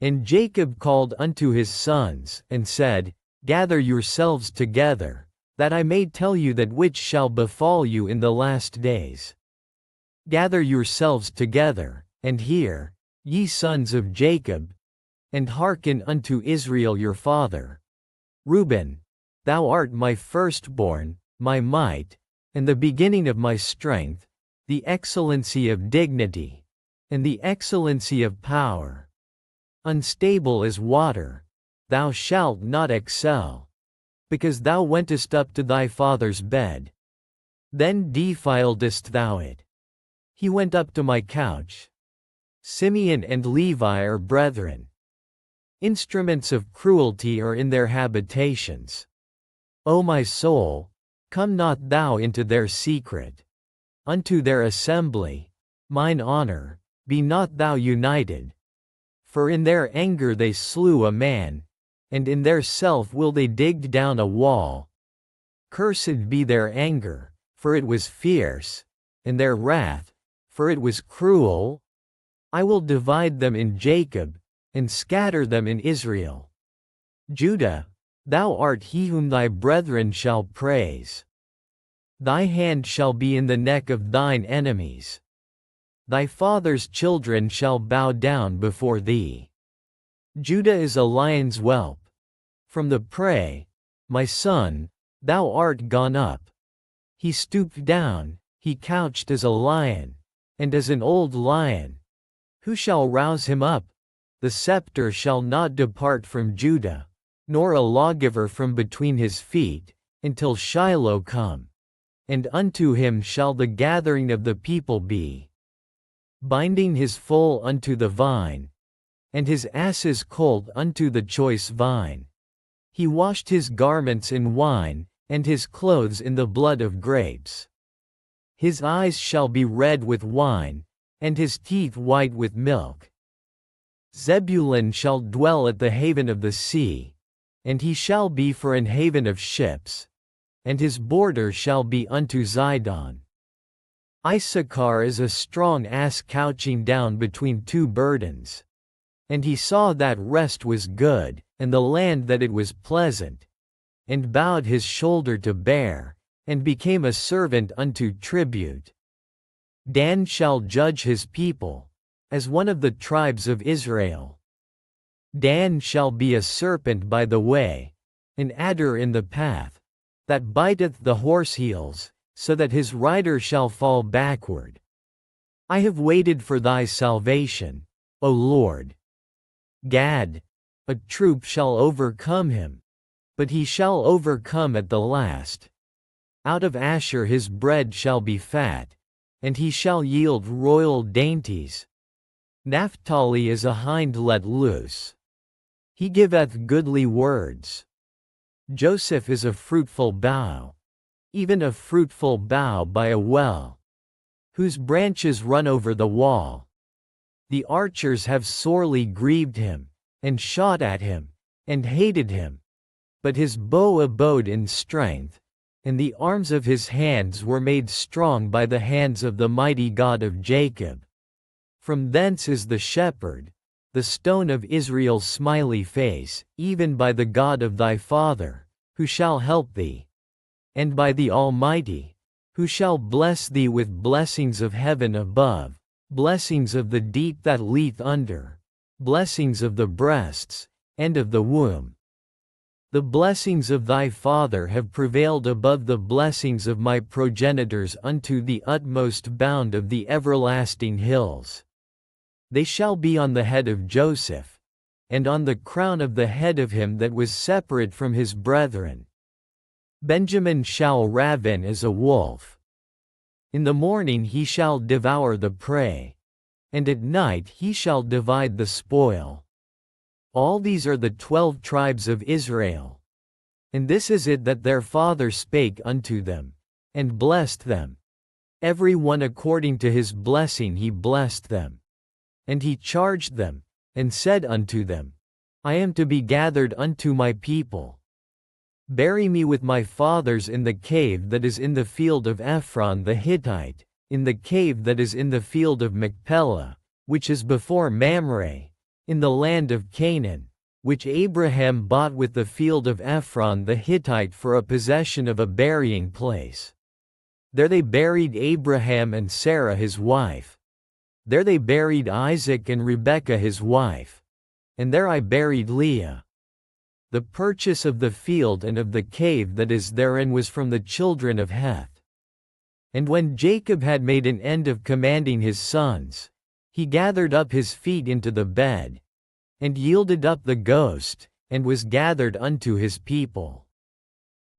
And Jacob called unto his sons, and said, Gather yourselves together, that I may tell you that which shall befall you in the last days. Gather yourselves together, and hear, ye sons of Jacob, and hearken unto Israel your father. Reuben, thou art my firstborn, my might, and the beginning of my strength, the excellency of dignity, and the excellency of power. Unstable as water, thou shalt not excel, because thou wentest up to thy father's bed. Then defiledst thou it. He went up to my couch. Simeon and Levi are brethren. Instruments of cruelty are in their habitations. O my soul, come not thou into their secret. Unto their assembly, mine honor, be not thou united. For in their anger they slew a man, and in their self will they dig down a wall. Cursed be their anger, for it was fierce, and their wrath, for it was cruel. I will divide them in Jacob, and scatter them in Israel. Judah, thou art he whom thy brethren shall praise. Thy hand shall be in the neck of thine enemies. Thy father's children shall bow down before thee. Judah is a lion's whelp. From the prey, my son, thou art gone up. He stooped down, he couched as a lion, and as an old lion. Who shall rouse him up? The sceptre shall not depart from Judah, nor a lawgiver from between his feet, until Shiloh come. And unto him shall the gathering of the people be. Binding his foal unto the vine, and his ass's colt unto the choice vine. He washed his garments in wine, and his clothes in the blood of grapes. His eyes shall be red with wine, and his teeth white with milk. Zebulun shall dwell at the haven of the sea, and he shall be for an haven of ships, and his border shall be unto Zidon. Issachar is a strong ass couching down between two burdens. And he saw that rest was good, and the land that it was pleasant, and bowed his shoulder to bear, and became a servant unto tribute. Dan shall judge his people, as one of the tribes of Israel. Dan shall be a serpent by the way, an adder in the path, that biteth the horse heels, so that his rider shall fall backward. I have waited for thy salvation, O Lord. Gad, a troop shall overcome him, but he shall overcome at the last. Out of Asher his bread shall be fat, and he shall yield royal dainties. Naphtali is a hind let loose. He giveth goodly words. Joseph is a fruitful bough, even a fruitful bough by a well, whose branches run over the wall. The archers have sorely grieved him, and shot at him, and hated him. But his bow abode in strength, and the arms of his hands were made strong by the hands of the mighty God of Jacob. From thence is the shepherd, the stone of Israel's smiley face, even by the God of thy father, who shall help thee. And by the Almighty, who shall bless thee with blessings of heaven above, blessings of the deep that leath under, blessings of the breasts, and of the womb. The blessings of thy father have prevailed above the blessings of my progenitors unto the utmost bound of the everlasting hills. They shall be on the head of Joseph, and on the crown of the head of him that was separate from his brethren. Benjamin shall raven as a wolf. In the morning he shall devour the prey, and at night he shall divide the spoil. All these are the 12 tribes of Israel. And this is it that their father spake unto them, and blessed them. Every one according to his blessing he blessed them. And he charged them, and said unto them, I am to be gathered unto my people. Bury me with my fathers in the cave that is in the field of Ephron the Hittite, in the cave that is in the field of Machpelah, which is before Mamre, in the land of Canaan, which Abraham bought with the field of Ephron the Hittite for a possession of a burying place. There they buried Abraham and Sarah his wife. There they buried Isaac and Rebekah his wife. And there I buried Leah. The purchase of the field and of the cave that is therein was from the children of Heth. And when Jacob had made an end of commanding his sons, he gathered up his feet into the bed, and yielded up the ghost, and was gathered unto his people.